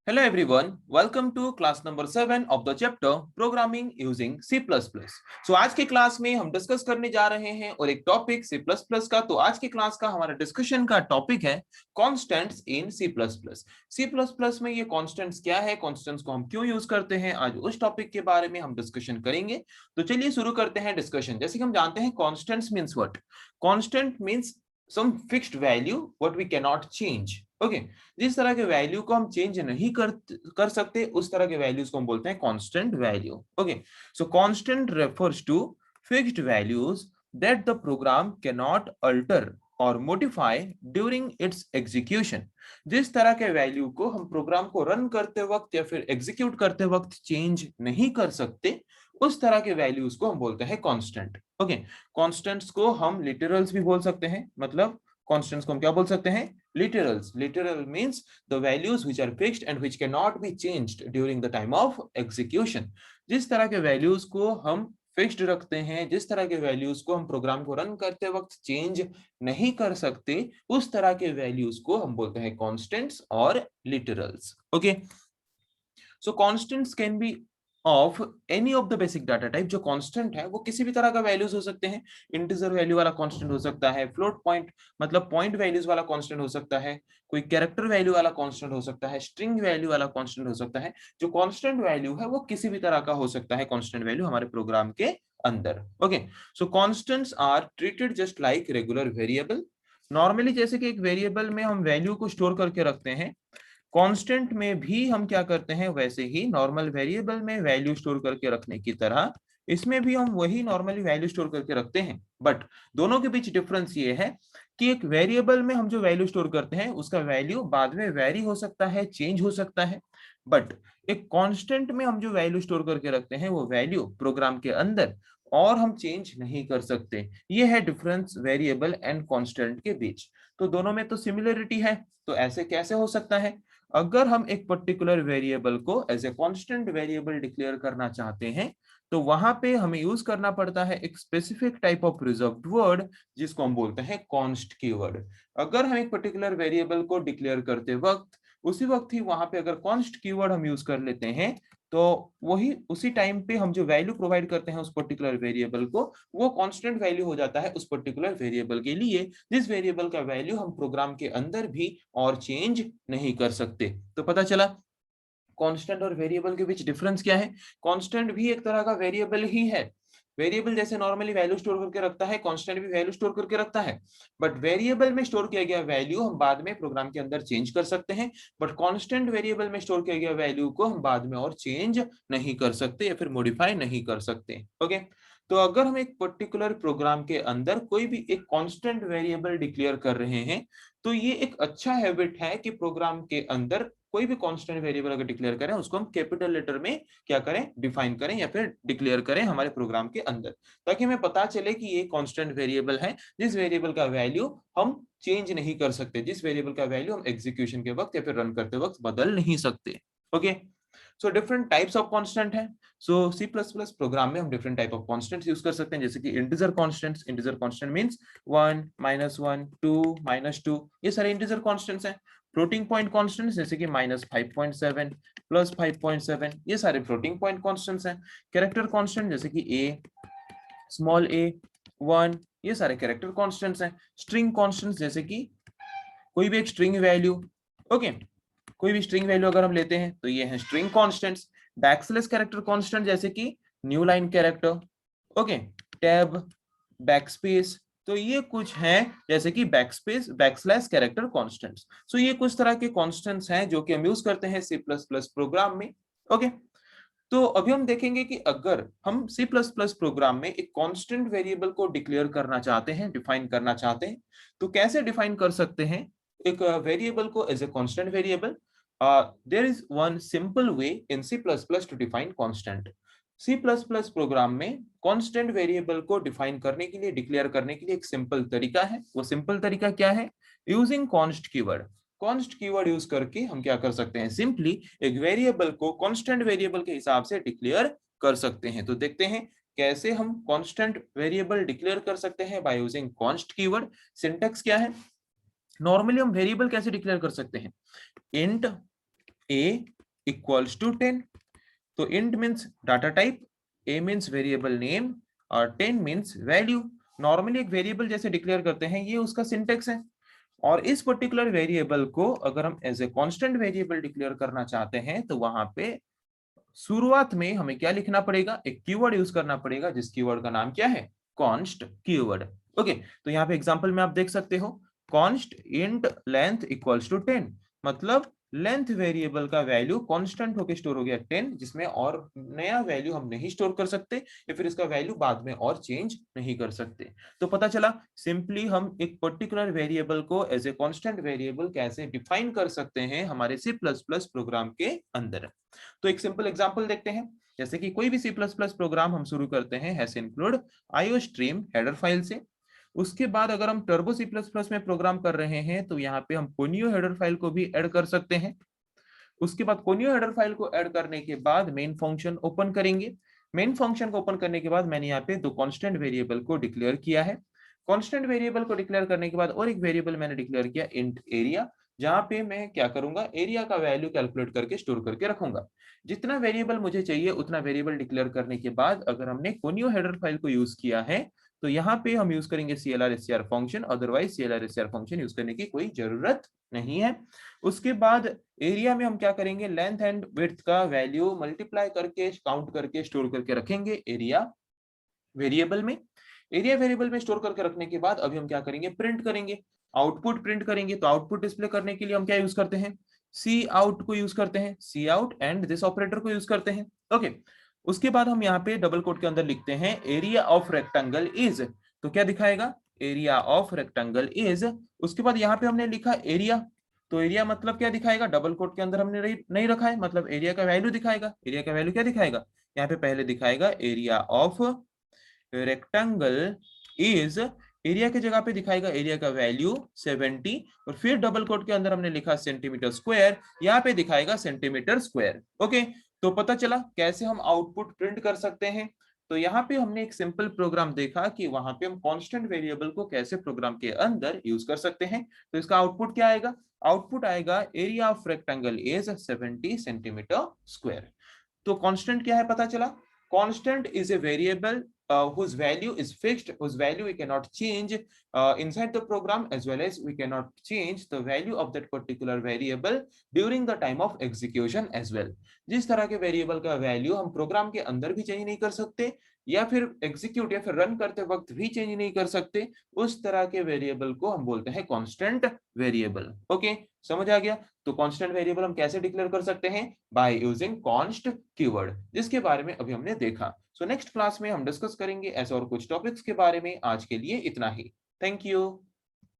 Hello everyone, welcome to class number 7 of the chapter Programming using C++. So आज के class में हम discuss करने जा रहे हैं और एक टॉपिक C++ का। तो आज के क्लास का हमारा डिस्कशन का टॉपिक है कॉन्स्टेंट्स इन C++। C++ में ये कॉन्स्टेंट्स क्या है, कॉन्स्टेंट्स को हम क्यों यूज करते हैं, आज उस टॉपिक के बारे में हम डिस्कशन करेंगे। तो चलिए शुरू करते हैं डिस्कशन। जैसे कि हम जानते हैं constants means what? Constant means some fixed value what we cannot change. Okay, जिस तरह के वैल्यू को हम चेंज नहीं कर सकते उस तरह के वैल्यूज को हम बोलते हैं constant value. Okay, so constant refers to fixed values that the program can not alter or modify during its execution. जिस तरह के वैल्यू को हम प्रोग्राम को रन करते वक्त या फिर एग्जीक्यूट करते वक्त चेंज नहीं कर सकते उस तरह के वैल्यूज को हम बोलते हैं कांस्टेंट। ओके, कांस्टेंट्स को हम लिटरल्स भी बोल सकते हैं, मतलब कांस्टेंट्स को हम क्या बोल सकते हैं? Literals. Literal means the values which are fixed and which can not be changed during the time of execution. जिस तरह के वैल्यूज को हम फिक्स्ड रखते हैं, जिस तरह के वैल्यूज को हम प्रोग्राम को रन करते वक्त चेंज नहीं कर सकते उस तरह के वैल्यूज को हम बोलते हैं कांस्टेंट्स और literals. Okay, so constants can be of any of the basic data type. जो कांस्टेंट है वो किसी भी तरह का वैल्यूज हो सकते हैं। इंटीजर वैल्यू वाला कांस्टेंट हो सकता है, फ्लोट पॉइंट मतलब पॉइंट वैल्यूज वाला कांस्टेंट हो सकता है, कोई कैरेक्टर वैल्यू वाला कांस्टेंट हो सकता है, स्ट्रिंग वैल्यू वाला कांस्टेंट हो सकता है। जो कांस्टेंट वैल्यू है वो किसी भी तरह का हो सकता है कांस्टेंट वैल्यू हमारे प्रोग्राम के अंदर। Okay, so constants are treated just like regular variable. Normally जैसे कि एक वेरिएबल में हम वैल्यू को स्टोर करके रखते हैं, कांस्टेंट में भी हम क्या करते हैं वैसे ही नॉर्मल वेरिएबल में वैल्यू स्टोर करके रखने की तरह इसमें भी हम वही नॉर्मली वैल्यू स्टोर करके रखते हैं। बट दोनों के बीच डिफरेंस ये है कि एक वेरिएबल में हम जो वैल्यू स्टोर करते हैं उसका वैल्यू बाद में वेरी हो सकता है, चेंज हो सकता है। बट एक कांस्टेंट में हम जो वैल्यू स्टोर करके रखते हैं वो वैल्यू प्रोग्राम के अंदर और हम चेंज नहीं कर सकते। ये है डिफरेंस वेरिएबल एंड कांस्टेंट के बीच। तो दोनों में तो सिमिलरिटी है, तो ऐसे कैसे हो सकता है? अगर हम एक पर्टिकुलर वेरिएबल को as a constant variable declare करना चाहते हैं तो वहां पे हमें यूज करना पड़ता है एक specific type of reserved word जिसको हम बोलते हैं कॉन्स्ट कीवर्ड। अगर हम एक पर्टिकुलर वेरिएबल को डिक्लेयर करते वक्त उसी वक्त ही वहां पे अगर कॉन्स्ट कीवर्ड हम यूज कर लेते हैं तो वही उसी टाइम पे हम जो वैल्यू प्रोवाइड करते हैं उस पर्टिकुलर वेरिएबल को वो कांस्टेंट वैल्यू हो जाता है उस पर्टिकुलर वेरिएबल के लिए, जिस वेरिएबल का वैल्यू हम प्रोग्राम के अंदर भी और चेंज नहीं कर सकते। तो पता चला कांस्टेंट और वेरिएबल के बीच डिफरेंस क्या है। कांस्टेंट भी एक तरह का वेरिएबल ही है। वेरिएबल जैसे नॉर्मली वैल्यू स्टोर करके रखता है, कांस्टेंट भी वैल्यू स्टोर करके रखता है। बट वेरिएबल में स्टोर किया गया वैल्यू हम बाद में प्रोग्राम के अंदर चेंज कर सकते हैं, बट कांस्टेंट वेरिएबल में स्टोर किया गया वैल्यू को हम बाद में और चेंज नहीं कर सकते या फिर मॉडिफाई नहीं कर सकते। ओके, तो अगर हम एक पर्टिकुलर प्रोग्राम के अंदर कोई भी एक कांस्टेंट वेरिएबल डिक्लेयर कर रहे हैं तो ये एक अच्छा हैबिट है कि प्रोग्राम के अंदर कोई भी कांस्टेंट वेरिएबल अगर डिक्लेयर करें उसको हम कैपिटल लेटर में क्या करें, डिफाइन करें या फिर डिक्लेयर करें हमारे प्रोग्राम के अंदर, ताकि हमें पता चले कि ये कांस्टेंट वेरिएबल है जिस वेरिएबल का वैल्यू हम चेंज नहीं कर सकते, जिस वेरिएबल का वैल्यू हम एग्जीक्यूशन के वक्त या फिर रन करते वक्त बदल नहीं सकते। Okay, so different types of constant है। सो सी प्लस प्लस प्रोग्राम में हम different type of constants use कर सकते हैं, जैसे कि integer constants. Integer constant means 1 -1 2 -2, ये सारे इंटीजर कांस्टेंट्स हैं। फ्लोटिंग पॉइंट कांस्टेंट्स जैसे कि -5.7 +5.7, ये सारे फ्लोटिंग पॉइंट कांस्टेंट्स हैं। कैरेक्टर कांस्टेंट जैसे कि स्मॉल a 1, ये सारे कैरेक्टर कांस्टेंट्स हैं। स्ट्रिंग कांस्टेंट्स जैसे कि कोई भी एक स्ट्रिंग वैल्यू। ओके, कोई भी स्ट्रिंग वैल्यू अगर हम लेते हैं तो ये है string constants. Backslash character constant जैसे कि new line character. Okay, tab, backspace, तो ये कुछ हैं जैसे कि बैकस्पेस, बैकस्लैश कैरेक्टर कांस्टेंट्स। सो ये कुछ तरह के कांस्टेंट्स हैं जो कि हम यूज करते हैं सी प्लस प्लस प्रोग्राम में। ओके, तो अभी हम देखेंगे कि अगर हम C++ प्रोग्राम में एक कांस्टेंट वेरिएबल को डिक्लेयर करना चाहते हैं, डिफाइन करना चाहते हैं, तो कैसे डिफाइन कर सकते हैं एक वेरिएबल को as a constant variable. There is one simple way in C++ to define constant. C++ program में कांस्टेंट वेरिएबल को डिफाइन करने के लिए, डिक्लेयर करने के लिए एक सिंपल तरीका है। वो सिंपल तरीका क्या है? Using const keyword. Const keyword use करके हम क्या कर सकते हैं, सिंपली एक वेरिएबल को कांस्टेंट वेरिएबल के हिसाब से डिक्लेयर कर सकते हैं। तो देखते हैं कैसे हम कांस्टेंट वेरिएबल डिक्लेयर कर सकते हैं by using const keyword. Syntax क्या है? नॉर्मली हम वेरिएबल कैसे डिक्लेयर कर सकते हैं? Int a equals to 10। तो int means data type, a means variable name और 10 मीन्स वैल्यू। नॉर्मली एक वेरिएबल जैसे डिक्लेयर करते हैं, ये उसका सिंटेक्स है। और इस पर्टिकुलर वेरिएबल को अगर हम as a constant variable declare करना चाहते हैं तो वहां पे शुरुआत में हमें क्या लिखना पड़ेगा, एक कीवर्ड यूज करना पड़ेगा, जिस कीवर्ड का नाम क्या है, कॉन्स्ट कीवर्ड। ओके, तो यहाँ पे एग्जांपल में आप देख सकते हो, const int length equals to 10, मतलब लेंथ वेरिएबल का वैल्यू कांस्टेंट होके स्टोर हो गया 10, जिसमें और नया वैल्यू हम नहीं स्टोर कर सकते या फिर इसका वैल्यू बाद में और चेंज नहीं कर सकते। तो पता चला सिंपली हम एक पर्टिकुलर वेरिएबल को एज ए कांस्टेंट वेरिएबल कैसे डिफाइन कर सकते हैं हमारे C++ प्रोग्राम के अंदर। तो एक सिंपल एग्जांपल देखते हैं, जैसे कि कोई भी C++ प्रोग्राम हम शुरू करते हैं hash include iostream header file से। उसके बाद अगर हम टर्बो C++ में प्रोग्राम कर रहे हैं तो यहाँ पे हम कोनियो हेडर फाइल को भी ऐड कर सकते हैं। उसके बाद कोनियो हेडर फाइल को ऐड करने के बाद मेन फंक्शन ओपन करेंगे। मेन फंक्शन को ओपन करने के बाद मैंने यहाँ पे दो कांस्टेंट वेरिएबल को डिक्लेयर किया है। कांस्टेंट वेरिएबल को डिक्लेयर करने के बाद और एक वेरिएबल मैंने डिक्लेयर किया इंट एरिया, जहां पे मैं क्या करूंगा, एरिया का वैल्यू कैलकुलेट करके स्टोर करके रखूंगा। जितना वेरिएबल मुझे चाहिए उतना वेरिएबल डिक्लेयर करने के बाद अगर हमने कोनियो हेडर फाइल को यूज किया है तो यहाँ पे हम यूज करेंगे CLR function, otherwise CLR function use करने की कोई जरूरत नहीं है। उसके बाद एरिया में हम क्या करेंगे, लेंथ एंड विड्थ का वैल्यू मल्टीप्लाई करके काउंट करके स्टोर करके रखेंगे एरिया वेरिएबल में। एरिया वेरिएबल में स्टोर करके रखने के बाद अभी हम क्या करेंगे, प्रिंट करेंगे, आउटपुट प्रिंट करेंगे। तो आउटपुट डिस्प्ले करने के लिए हम क्या यूज करते हैं, सी आउट को यूज करते हैं, सी आउट एंड दिस ऑपरेटर को यूज करते हैं। ओके, उसके बाद हम यहाँ पे डबल कोट के अंदर लिखते हैं एरिया ऑफ रेक्टेंगल इज, तो क्या दिखाएगा, एरिया ऑफ रेक्टेंगल इज। उसके बाद यहाँ पे हमने लिखा एरिया, तो एरिया मतलब क्या दिखाएगा, डबल कोट के अंदर हमने नहीं रखा है, मतलब एरिया का वैल्यू दिखाएगा। एरिया का वैल्यू क्या दिखाएगा, यहाँ पे पहले दिखाएगा area of rectangle is, area की जगह पे दिखाएगा एरिया का वैल्यू 70, और फिर डबल कोट के अंदर हमने लिखा सेंटीमीटर स्क्वायर, यहाँ पे दिखाएगा सेंटीमीटर स्क्वायर। ओके, तो पता चला कैसे हम आउटपुट प्रिंट कर सकते हैं। तो यहाँ पे हमने एक सिंपल प्रोग्राम देखा कि वहां पे हम कांस्टेंट वेरिएबल को कैसे प्रोग्राम के अंदर यूज कर सकते हैं। तो इसका आउटपुट क्या आएगा, आउटपुट आएगा area of rectangle is 70 centimetre square. तो कांस्टेंट क्या है पता चला, constant is a variable whose value is fixed, whose value we cannot change inside the program, as well as we cannot change the value of that particular variable during the time of execution as well। जिस तरह के variable का value हम programme के अंदर भी change नहीं कर सकते या फिर एग्जीक्यूट या फिर रन करते वक्त भी चेंज नहीं कर सकते, उस तरह के वेरिएबल को हम बोलते हैं कांस्टेंट वेरिएबल। ओके, समझ आ गया। तो कांस्टेंट वेरिएबल हम कैसे डिक्लेयर कर सकते हैं, बाय यूजिंग कॉन्स्ट कीवर्ड, जिसके बारे में अभी हमने देखा। सो नेक्स्ट क्लास में हम डिस्कस करेंगे ऐसे और कुछ टॉपिक्स के बारे में। आज के लिए इतना ही, थैंक यू।